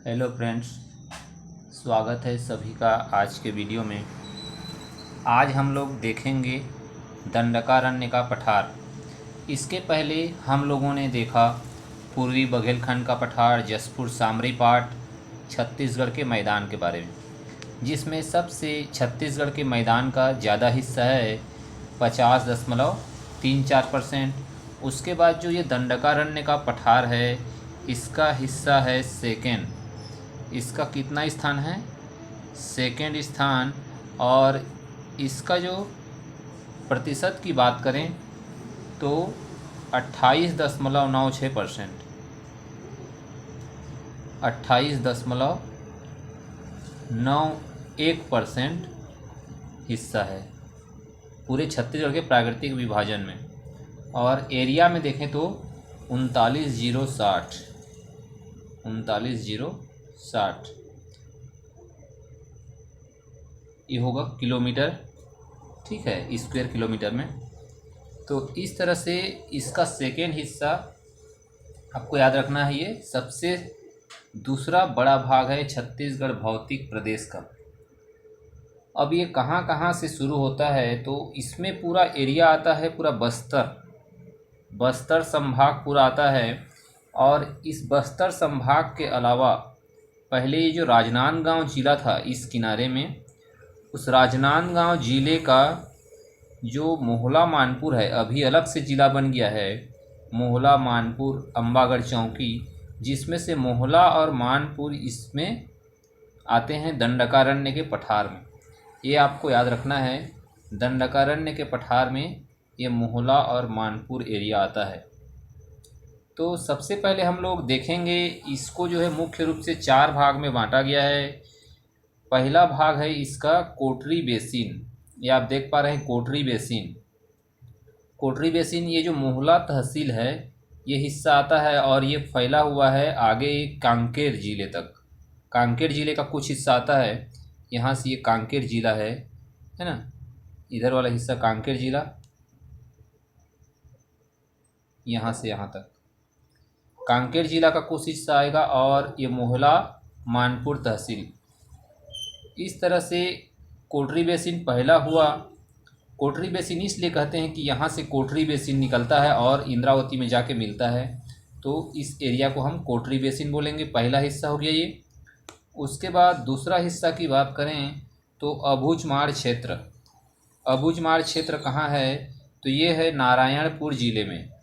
Hello friends, स्वागत है सभी का आज के वीडियो में। आज हम लोग देखेंगे दंडकारण्य का पठार। इसके पहले हम लोगों ने देखा पूर्वी बघेलखंड का पठार, जसपुर सामरी पाट, छत्तीसगढ़ के मैदान के बारे में, जिसमें सबसे छत्तीसगढ़ के मैदान का ज़्यादा हिस्सा है 50.34%। उसके बाद जो ये दंडकारण्य का पठार है, इसका हिस्सा है सेकेंड। इसका कितना स्थान है? सेकेंड स्थान। और इसका जो प्रतिशत की बात करें तो 28.96%, 28.91% हिस्सा है पूरे छत्तीसगढ़ के प्राकृतिक विभाजन में। और एरिया में देखें तो 39,060 ये होगा किलोमीटर, ठीक है, स्क्वायर किलोमीटर में। तो इस तरह से इसका सेकेंड हिस्सा आपको याद रखना है। ये सबसे दूसरा बड़ा भाग है छत्तीसगढ़ भौतिक प्रदेश का। अब ये कहाँ कहाँ से शुरू होता है तो इसमें पूरा एरिया आता है, पूरा बस्तर संभाग पूरा आता है। और इस बस्तर संभाग के अलावा पहले ये जो राजनांदगांव जिला था इस किनारे में, उस राजनांदगांव जिले का जो मोहला मानपुर है, अभी अलग से ज़िला बन गया है मोहला मानपुर अम्बागढ़ चौकी, जिसमें से मोहला और मानपुर इसमें आते हैं दंडकारण्य के पठार में। ये आपको याद रखना है, दंडकारण्य के पठार में ये मोहला और मानपुर एरिया आता है। तो सबसे पहले हम लोग देखेंगे इसको जो है मुख्य रूप से 4 भाग में बांटा गया है। पहला भाग है इसका कोटरी बेसिन। ये आप देख पा रहे हैं कोटरी बेसिन ये जो मोहला तहसील है ये हिस्सा आता है और ये फैला हुआ है आगे कांकेर ज़िले तक। कांकेर ज़िले का कुछ हिस्सा आता है, यहाँ से ये कांकेर ज़िला है ना, इधर वाला हिस्सा कांकेर ज़िला, यहाँ से यहाँ तक कांकेर ज़िला का कुछ हिस्सा आएगा और ये मोहला मानपुर तहसील। इस तरह से कोटरी बेसिन पहला हुआ। कोटरी बेसिन इसलिए कहते हैं कि यहाँ से कोटरी बेसिन निकलता है और इंद्रावती में जाके मिलता है, तो इस एरिया को हम कोटरी बेसिन बोलेंगे। पहला हिस्सा हो गया ये। उसके बाद दूसरा हिस्सा की बात करें तो अबूझमाड़ क्षेत्र। अबूझमाड़ क्षेत्र कहाँ है तो ये है नारायणपुर ज़िले में।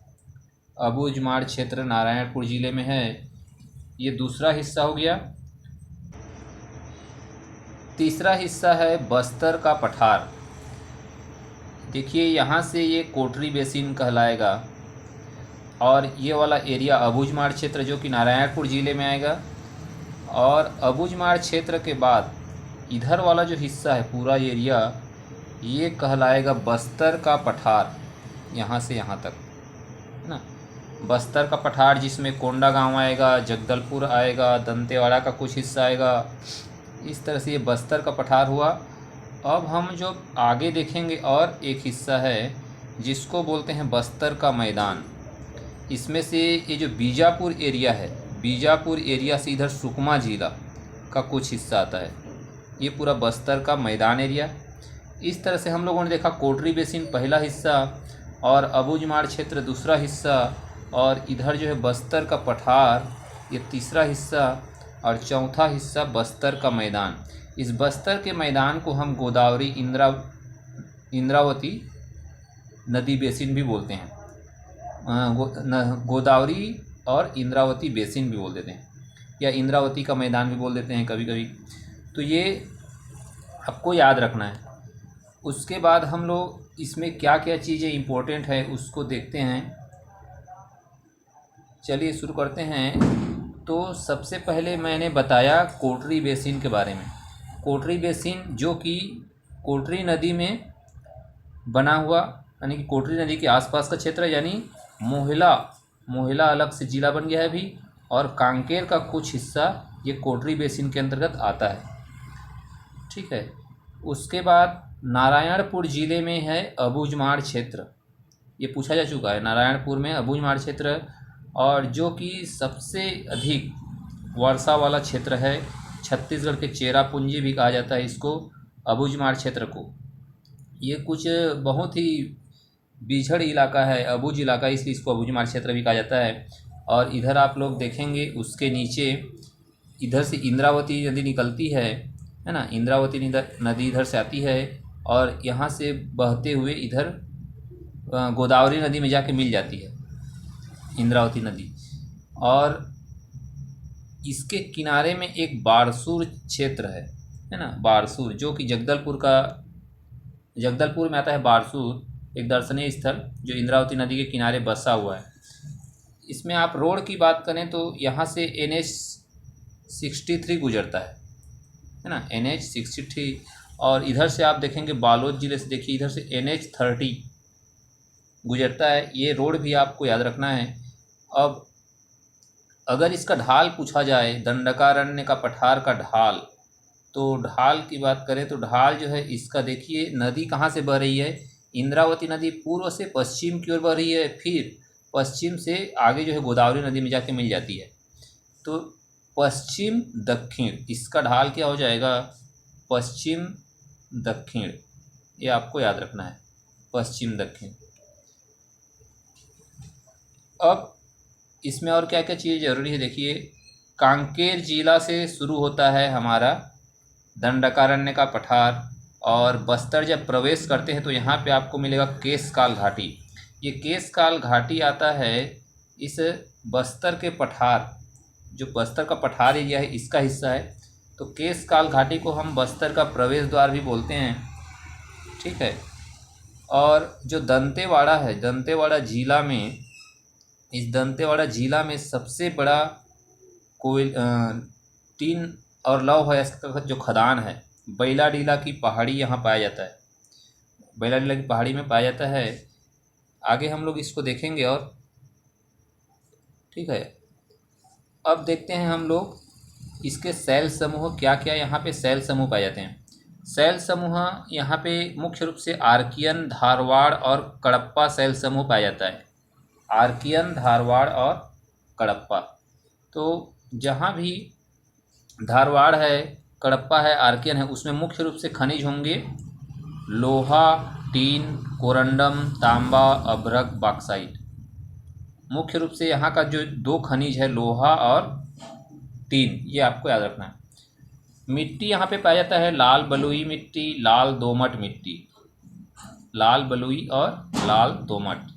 अबूझमाड़ क्षेत्र नारायणपुर ज़िले में है, ये दूसरा हिस्सा हो गया। तीसरा हिस्सा है बस्तर का पठार। देखिए यहाँ से ये कोटरी बेसिन कहलाएगा और ये वाला एरिया अबूझमाड़ क्षेत्र जो कि नारायणपुर ज़िले में आएगा। और अबूझमाड़ क्षेत्र के बाद इधर वाला जो हिस्सा है पूरा एरिया ये कहलाएगा बस्तर का पठार, यहाँ से यहाँ तक है ना। बस्तर का पठार जिसमें कोंडागांव आएगा, जगदलपुर आएगा, दंतेवाड़ा का कुछ हिस्सा आएगा। इस तरह से ये बस्तर का पठार हुआ। अब हम जो आगे देखेंगे और एक हिस्सा है जिसको बोलते हैं बस्तर का मैदान। इसमें से ये जो बीजापुर एरिया है, बीजापुर एरिया से इधर सुकमा ज़िला का कुछ हिस्सा आता है, ये पूरा बस्तर का मैदान एरिया। इस तरह से हम लोगों ने देखा कोटरी बेसिन पहला हिस्सा और अबूझमाड़ क्षेत्र दूसरा हिस्सा और इधर जो है बस्तर का पठार ये तीसरा हिस्सा और चौथा हिस्सा बस्तर का मैदान। इस बस्तर के मैदान को हम गोदावरी इंद्रावती नदी बेसिन भी बोलते हैं, गोदावरी और इंद्रावती बेसिन भी बोल देते हैं, या इंद्रावती का मैदान भी बोल देते हैं कभी कभी। तो ये आपको याद रखना है। उसके बाद हम लोग इसमें क्या क्या चीज़ें इम्पोर्टेंट है उसको देखते हैं। चलिए शुरू करते हैं। तो सबसे पहले मैंने बताया कोटरी बेसिन के बारे में। कोटरी बेसिन जो कि कोटरी नदी में बना हुआ, यानी कि कोटरी नदी के आसपास का क्षेत्र, यानी मोहला अलग से ज़िला बन गया है अभी, और कांकेर का कुछ हिस्सा ये कोटरी बेसिन के अंतर्गत आता है, ठीक है। उसके बाद नारायणपुर ज़िले में है अबूझमाड़ क्षेत्र, ये पूछा जा चुका है, नारायणपुर में अबूझमाड़ क्षेत्र, और जो कि सबसे अधिक वर्षा वाला क्षेत्र है। छत्तीसगढ़ के चेरापूंजी भी कहा जाता है इसको, अबूझमाड़ क्षेत्र को। ये कुछ बहुत ही बिछड़ इलाका है, अबूझ इलाका, इसलिए इसको अबूझमाड़ क्षेत्र भी कहा जाता है। और इधर आप लोग देखेंगे उसके नीचे इधर से इंद्रावती नदी निकलती है ना, इंद्रावती नदी इधर से आती है और यहाँ से बहते हुए इधर गोदावरी नदी में जाके मिल जाती है इंद्रावती नदी। और इसके किनारे में एक बारसूर क्षेत्र है ना, बारसूर, जो कि जगदलपुर में आता है। बारसूर एक दर्शनीय स्थल जो इंद्रावती नदी के किनारे बसा हुआ है। इसमें आप रोड की बात करें तो यहाँ से NH-63 गुजरता है ना, NH-63। और इधर से आप देखेंगे बालोद ज़िले से, देखिए इधर से NH-30 गुजरता है। ये रोड भी आपको याद रखना है। अब अगर इसका ढाल पूछा जाए, दंडकारण्य का पठार का ढाल, तो ढाल की बात करें तो ढाल जो है इसका, देखिए नदी कहाँ से बह रही है, इंद्रावती नदी पूर्व से पश्चिम की ओर बह रही है, फिर पश्चिम से आगे जो है गोदावरी नदी में जाके मिल जाती है। तो पश्चिम दक्षिण इसका ढाल क्या हो जाएगा, पश्चिम दक्षिण, ये आपको याद रखना है, पश्चिम दक्षिण। अब इसमें और क्या क्या चीज़ ज़रूरी है, देखिए कांकेर जिला से शुरू होता है हमारा दंडकारण्य का पठार, और बस्तर जब प्रवेश करते हैं तो यहाँ पे आपको मिलेगा केशकाल घाटी। ये केशकाल घाटी आता है इस बस्तर के पठार, जो बस्तर का पठार एरिया है इसका हिस्सा है। तो केशकाल घाटी को हम बस्तर का प्रवेश द्वार भी बोलते हैं, ठीक है। और जो दंतेवाड़ा है, दंतेवाड़ा जिला में, इस दंतेवाड़ा जिला में सबसे बड़ा टीन और लौह अयस्क का जो खदान है, बैलाडीला की पहाड़ी यहाँ पाया जाता है, बैलाडीला की पहाड़ी में पाया जाता है। आगे हम लोग इसको देखेंगे और ठीक है। अब देखते हैं हम लोग इसके शैल समूह क्या क्या यहाँ पे शैल समूह पाए जाते हैं। शैल समूह यहाँ पे मुख्य रूप से आर्कियन, धारवाड़ और कडप्पा शैल समूह पाया जाता है। आर्कियन, धारवाड़ और कडप्पा। तो जहाँ भी धारवाड़ है, कडप्पा है, आर्कियन है, उसमें मुख्य रूप से खनिज होंगे लोहा, टीन, कोरंडम, तांबा, अभ्रक, बॉक्साइट। मुख्य रूप से यहाँ का जो दो खनिज है लोहा और टीन, ये आपको याद रखना है। मिट्टी यहाँ पे पाया जाता है लाल बलुई मिट्टी, लाल दोमट मिट्टी, लाल बलुई और लाल दोमट।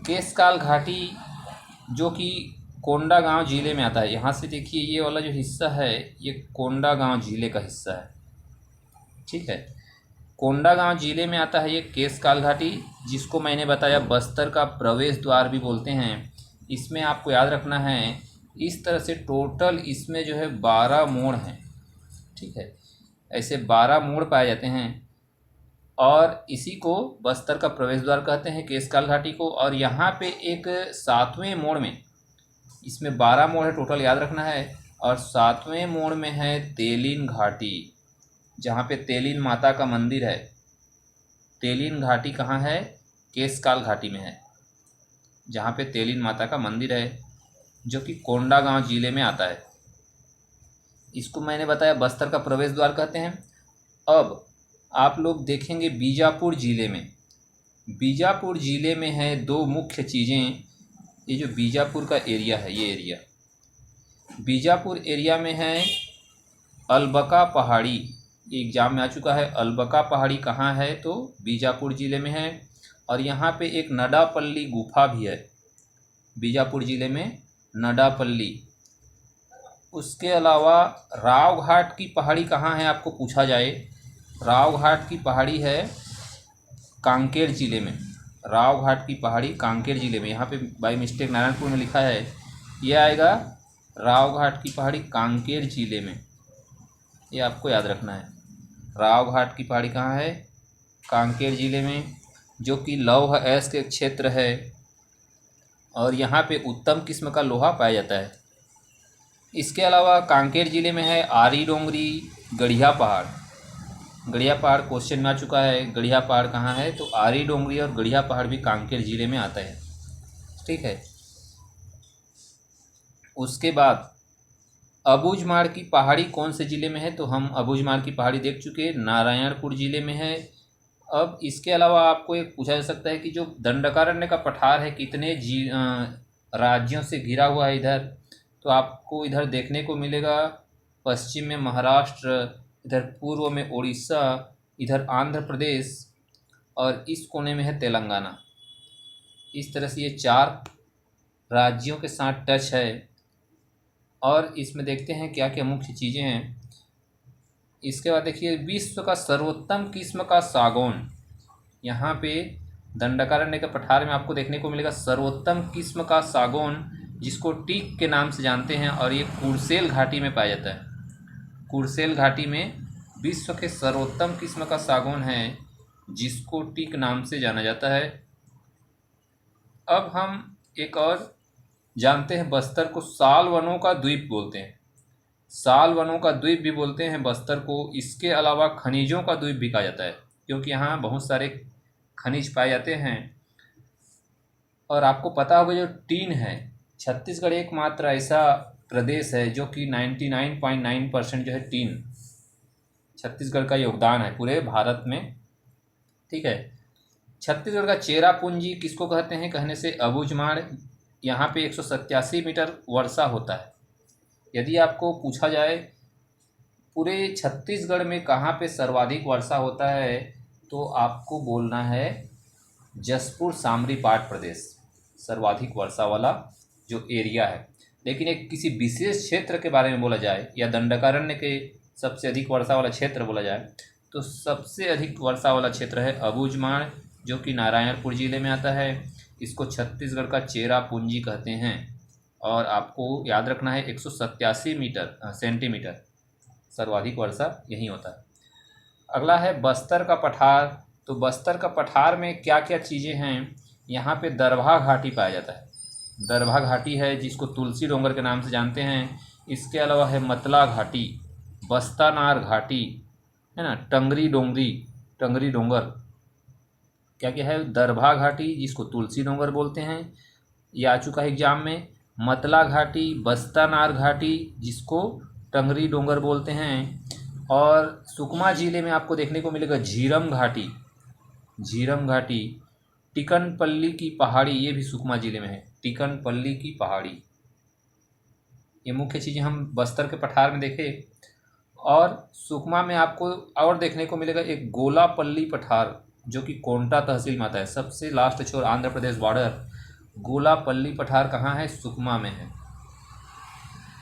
केशकाल घाटी जो कि कोंडागांव ज़िले में आता है, यहाँ से देखिए ये वाला जो हिस्सा है ये कोंडागांव ज़िले का हिस्सा है, ठीक है। कोंडागांव ज़िले में आता है ये केशकाल घाटी, जिसको मैंने बताया बस्तर का प्रवेश द्वार भी बोलते हैं। इसमें आपको याद रखना है, इस तरह से टोटल इसमें जो है 12 मोड़ हैं, ठीक है। ऐसे 12 मोड़ पाए जाते हैं और इसी को बस्तर का प्रवेश द्वार कहते हैं, केशकाल घाटी को। और यहाँ पे एक 7वें मोड़ में, इसमें 12 मोड़ है टोटल, याद रखना है। और 7वें मोड़ में है तेलिन घाटी, जहाँ पे तेलिन माता का मंदिर है। तेलिन घाटी कहाँ है, केशकाल घाटी में है, जहाँ पे तेलिन माता का मंदिर है, जो कि कोंडागांव ज़िले में आता है। इसको मैंने बताया बस्तर का प्रवेश द्वार कहते हैं। अब आप लोग देखेंगे बीजापुर ज़िले में, बीजापुर ज़िले में है दो मुख्य चीज़ें। ये जो बीजापुर का एरिया है, ये एरिया बीजापुर एरिया में है अलबका पहाड़ी। एग्जाम में आ चुका है, अलबका पहाड़ी कहाँ है, तो बीजापुर ज़िले में है। और यहाँ पे एक नडापल्ली गुफा भी है बीजापुर ज़िले में, नडापल्ली। उसके अलावा राव घाट की पहाड़ी कहाँ है आपको पूछा जाए, राव घाट की पहाड़ी है कांकेर ज़िले में। राव घाट की पहाड़ी कांकेर ज़िले में, यहाँ पे बाई मिस्टेक नारायणपुर में लिखा है, ये आएगा राव घाट की पहाड़ी कांकेर ज़िले में, ये आपको याद रखना है। राव घाट की पहाड़ी कहाँ है, कांकेर ज़िले में, जो कि लौह अयस्क क्षेत्र है और यहाँ पे उत्तम किस्म का लोहा पाया जाता है। इसके अलावा कांकेर ज़िले में है आरी डोंगरी, गढ़िया पहाड़। गढ़िया पहाड़ क्वेश्चन में आ चुका है, गढ़िया पहाड़ कहाँ है, तो आरी डोंगरी और गढ़िया पहाड़ भी कांकेर ज़िले में आता है, ठीक है। उसके बाद अबूझमाड़ की पहाड़ी कौन से ज़िले में है, तो हम अबूझमाड़ की पहाड़ी देख चुके हैं, नारायणपुर ज़िले में है। अब इसके अलावा आपको एक पूछा जा सकता है कि जो दंडकारण्य का पठार है कितने राज्यों से घिरा हुआ है इधर, तो आपको इधर देखने को मिलेगा पश्चिम में महाराष्ट्र, इधर पूर्व में उड़ीसा, इधर आंध्र प्रदेश और इस कोने में है तेलंगाना। इस तरह से ये 4 राज्यों के साथ टच है। और इसमें देखते हैं क्या क्या मुख्य चीज़ें हैं। इसके बाद देखिए विश्व का सर्वोत्तम किस्म का सागौन, यहाँ पे दंडकारण्य के पठार में आपको देखने को मिलेगा सर्वोत्तम किस्म का सागौन, जिसको टीक के नाम से जानते हैं, और ये कुर्सेल घाटी में पाया जाता है। कुर्सेल घाटी में विश्व के सर्वोत्तम किस्म का सागौन है जिसको टीक नाम से जाना जाता है। अब हम एक और जानते हैं, बस्तर को साल वनों का द्वीप बोलते हैं। साल वनों का द्वीप भी बोलते हैं बस्तर को। इसके अलावा खनिजों का द्वीप भी कहा जाता है, क्योंकि यहाँ बहुत सारे खनिज पाए जाते हैं। और आपको पता होगा जो टीन है, छत्तीसगढ़ एकमात्र ऐसा प्रदेश है जो कि 99.9% जो है टीन, छत्तीसगढ़ का योगदान है पूरे भारत में। ठीक है, छत्तीसगढ़ का चेरापूंजी किसको कहते हैं, कहने से अबूझमाड़। यहाँ पे 187 मीटर वर्षा होता है। यदि आपको पूछा जाए पूरे छत्तीसगढ़ में कहाँ पे सर्वाधिक वर्षा होता है, तो आपको बोलना है जसपुर सामरी पाट प्रदेश सर्वाधिक वर्षा वाला जो एरिया है। लेकिन एक किसी विशेष क्षेत्र के बारे में बोला जाए या दंडकारण्य के सबसे अधिक वर्षा वाला क्षेत्र बोला जाए, तो सबसे अधिक वर्षा वाला क्षेत्र है अबूझमाड़, जो कि नारायणपुर ज़िले में आता है। इसको छत्तीसगढ़ का चेरापूंजी कहते हैं। और आपको याद रखना है 187 सेंटीमीटर सर्वाधिक वर्षा यहीं होता है। अगला है बस्तर का पठार। तो बस्तर का पठार में क्या क्या चीज़ें हैं, यहाँ पे दरभा घाटी पाया जाता है। दरभा घाटी है जिसको तुलसी डोंगर के नाम से जानते हैं। इसके अलावा है मतला घाटी, बस्तानार घाटी, है ना, टंगरी डोंगर, क्या क्या है, दरभा घाटी जिसको तुलसी डोंगर बोलते हैं, ये आ चुका है एग्जाम में। मतला घाटी, बस्तानार घाटी जिसको टंगरी डोंगर बोलते हैं। और सुकमा ज़िले में आपको देखने को मिलेगा झीरम घाटी, टिकनपल्ली की पहाड़ी, ये भी सुकमा ज़िले में है, टिकनपल्ली की पहाड़ी। ये मुख्य चीज़ें हम बस्तर के पठार में देखे। और सुकमा में आपको और देखने को मिलेगा एक गोलापल्ली पठार, जो कि कोंटा तहसील में आता है, सबसे लास्ट छोर आंध्र प्रदेश बॉर्डर। गोलापल्ली पठार कहाँ है, सुकमा में है।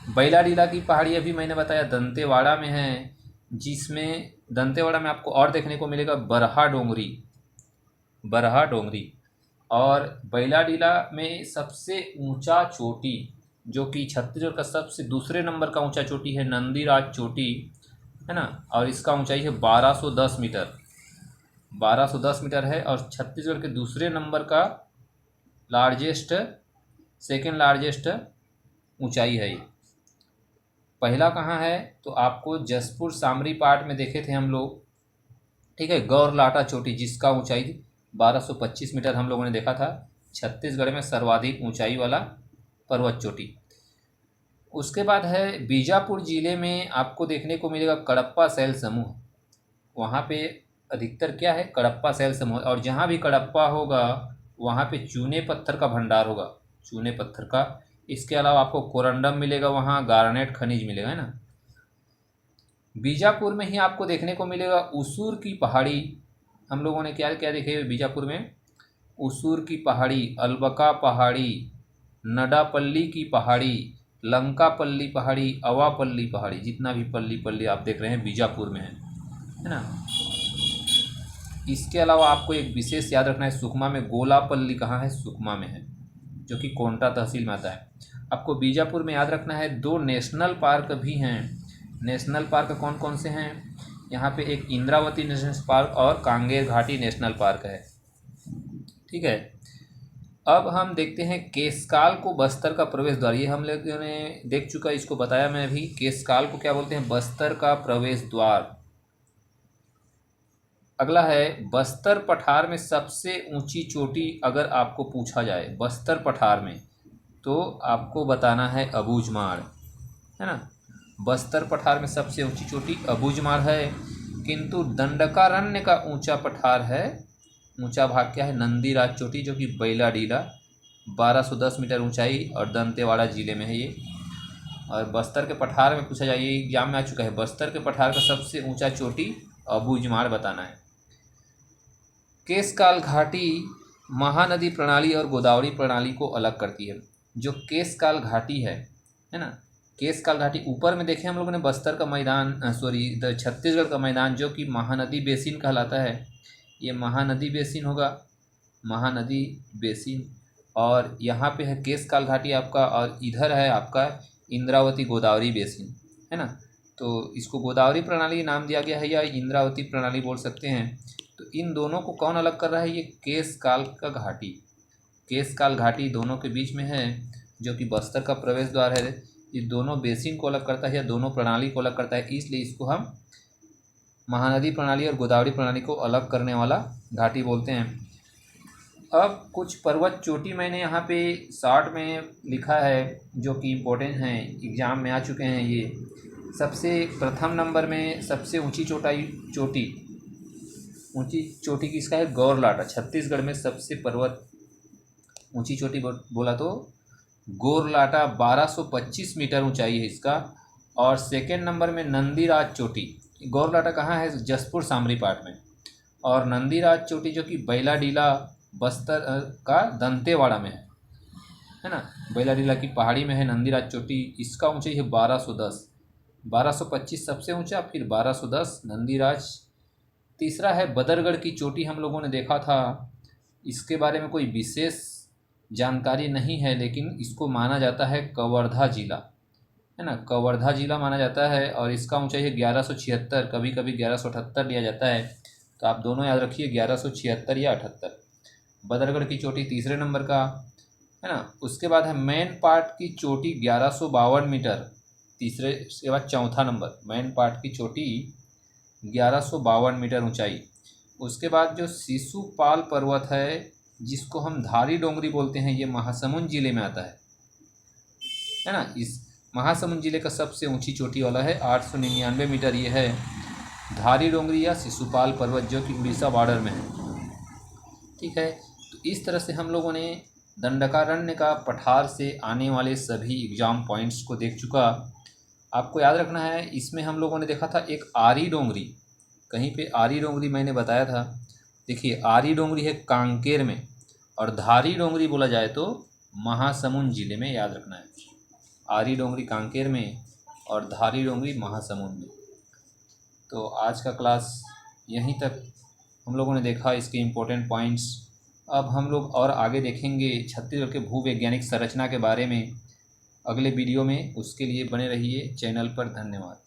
बैलाडीला की पहाड़ी अभी मैंने बताया दंतेवाड़ा में है, जिसमें दंतेवाड़ा में आपको और देखने को मिलेगा बरहा डोंगरी। और बैलाडीला में सबसे ऊंचा चोटी, जो कि छत्तीसगढ़ का सबसे दूसरे नंबर का ऊंचा चोटी है, नंदीराज चोटी, है ना, और इसका ऊंचाई है 1210 मीटर है। और छत्तीसगढ़ के दूसरे नंबर का सेकेंड लार्जेस्ट ऊंचाई है ये। पहला कहाँ है, तो आपको जसपुर सामरी पाट में देखे थे हम लोग, ठीक है, गौरलाटा चोटी जिसका ऊंचाई 1225 मीटर हम लोगों ने देखा था, छत्तीसगढ़ में सर्वाधिक ऊंचाई वाला पर्वत चोटी। उसके बाद है बीजापुर ज़िले में आपको देखने को मिलेगा कडप्पा शैल समूह। वहाँ पे अधिकतर क्या है, कडप्पा शैल समूह। और जहाँ भी कडप्पा होगा वहाँ पे चूने पत्थर का भंडार होगा, चूने पत्थर का। इसके अलावा आपको कोरंडम मिलेगा, वहाँ गार्नेट खनिज मिलेगा, है ना। बीजापुर में ही आपको देखने को मिलेगा उसूर की पहाड़ी। हम लोगों ने क्या क्या देखे बीजापुर में, उसूर की पहाड़ी, अलबका पहाड़ी, नडापल्ली की पहाड़ी, लंकापल्ली पहाड़ी, अवापल्ली पहाड़ी, जितना भी पल्ली आप देख रहे हैं बीजापुर में है ना। इसके अलावा आपको एक विशेष याद रखना है, सुकमा में गोलापल्ली कहाँ है, सुकमा में है, जो कि कोंटा तहसील में आता है। आपको बीजापुर में याद रखना है 2 नेशनल पार्क भी हैं। नेशनल पार्क कौन कौन से हैं, यहाँ पे एक इंद्रावती नेशनल पार्क और कांगेर घाटी नेशनल पार्क है, ठीक है। अब हम देखते हैं केशकाल को बस्तर का प्रवेश द्वार। ये हम लोगों ने देख चुका, इसको बताया मैं अभी। केशकाल को क्या बोलते हैं, बस्तर का प्रवेश द्वार। अगला है बस्तर पठार में सबसे ऊंची चोटी अगर आपको पूछा जाए बस्तर पठार में, तो आपको बताना है अबूझमाड़, है ना। बस्तर पठार में सबसे ऊंची चोटी अबूझमाड़ है, किंतु दंडकारण्य का ऊंचा पठार है, ऊंचा भाग क्या है, नंदीराज चोटी, जो कि बैलाडीला 1210 मीटर ऊंचाई और दंतेवाड़ा जिले में है ये। और बस्तर के पठार में पूछा जाए, ये एग्जाम में आ चुका है, बस्तर के पठार का सबसे ऊंचा चोटी अबूझमाड़ बताना है। केशकाल घाटी महानदी प्रणाली और गोदावरी प्रणाली को अलग करती है। जो केशकाल घाटी है ना, केशकाल घाटी ऊपर में देखें हम लोगों ने बस्तर का मैदान, छत्तीसगढ़ का मैदान जो कि महानदी बेसिन कहलाता है, ये महानदी बेसिन होगा, महानदी बेसिन। और यहाँ पे है केशकाल घाटी आपका, और इधर है आपका इंद्रावती गोदावरी बेसिन, है ना। तो इसको गोदावरी प्रणाली नाम दिया गया है या इंद्रावती प्रणाली बोल सकते हैं। तो इन दोनों को कौन अलग कर रहा है, ये केशकाल का घाटी, केशकाल घाटी दोनों के बीच में है, जो कि बस्तर का प्रवेश द्वार है। ये दोनों बेसिन को अलग करता है या दोनों प्रणाली को अलग करता है, इसलिए इसको हम महानदी प्रणाली और गोदावरी प्रणाली को अलग करने वाला घाटी बोलते हैं। अब कुछ पर्वत चोटी मैंने यहाँ पे शॉर्ट में लिखा है जो कि इम्पोर्टेंट हैं, एग्ज़ाम में आ चुके हैं ये। सबसे प्रथम नंबर में सबसे ऊंची चोटी किसका है, गौरलाटा। छत्तीसगढ़ में सबसे पर्वत ऊंची चोटी बोला तो गौरलाटा 1225 मीटर ऊंचाई है इसका। और सेकेंड नंबर में नंदीराज चोटी, गौरलाटा कहाँ है, जसपुर सामरी पाट में। और नंदीराज चोटी जो कि बैलाडीला बस्तर का दंतेवाड़ा में है ना, बैलाडीला की पहाड़ी में है नंदीराज चोटी। इसका ऊंचाई है 1210, 1225 सबसे ऊंचा, फिर 1210 नंदीराज। तीसरा है बदरगढ़ की चोटी, हम लोगों ने देखा था, इसके बारे में कोई विशेष जानकारी नहीं है, लेकिन इसको माना जाता है कवर्धा जिला, है ना, कवर्धा जिला माना जाता है। और इसका ऊंचाई है 1176, कभी कभी 1178 लिया जाता है, तो आप दोनों याद रखिए 1176 या 78। बदरगढ़ की चोटी तीसरे नंबर का, है ना। उसके बाद है मैन पाट की चोटी 1152 मीटर, तीसरे के बाद चौथा नंबर, मैन पाट की चोटी 1152 मीटर ऊंचाई। उसके बाद जो शिशुपाल पर्वत है, जिसको हम धारी डोंगरी बोलते हैं, ये महासमुंद जिले में आता है ना। इस महासमुंद जिले का सबसे ऊंची चोटी वाला है 899 मीटर, ये है धारी डोंगरी या शिशुपाल पर्वत, जो कि उड़ीसा बॉर्डर में है। ठीक है, तो इस तरह से हम लोगों ने दंडकारण्य का पठार से आने वाले सभी एग्जाम पॉइंट्स को देख चुका। आपको याद रखना है, इसमें हम लोगों ने देखा था एक आरी डोंगरी, कहीं पे आरी डोंगरी मैंने बताया था। देखिए आरी डोंगरी है कांकेर में, और धारी डोंगरी बोला जाए तो महासमुंद जिले में, याद रखना है। आरी डोंगरी कांकेर में और धारी डोंगरी महासमुंद में। तो आज का क्लास यहीं तक हम लोगों ने देखा, इसके इम्पोर्टेंट पॉइंट्स। अब हम लोग और आगे देखेंगे छत्तीसगढ़ के भूवैज्ञानिक संरचना के बारे में अगले वीडियो में। उसके लिए बने रहिए चैनल पर। धन्यवाद।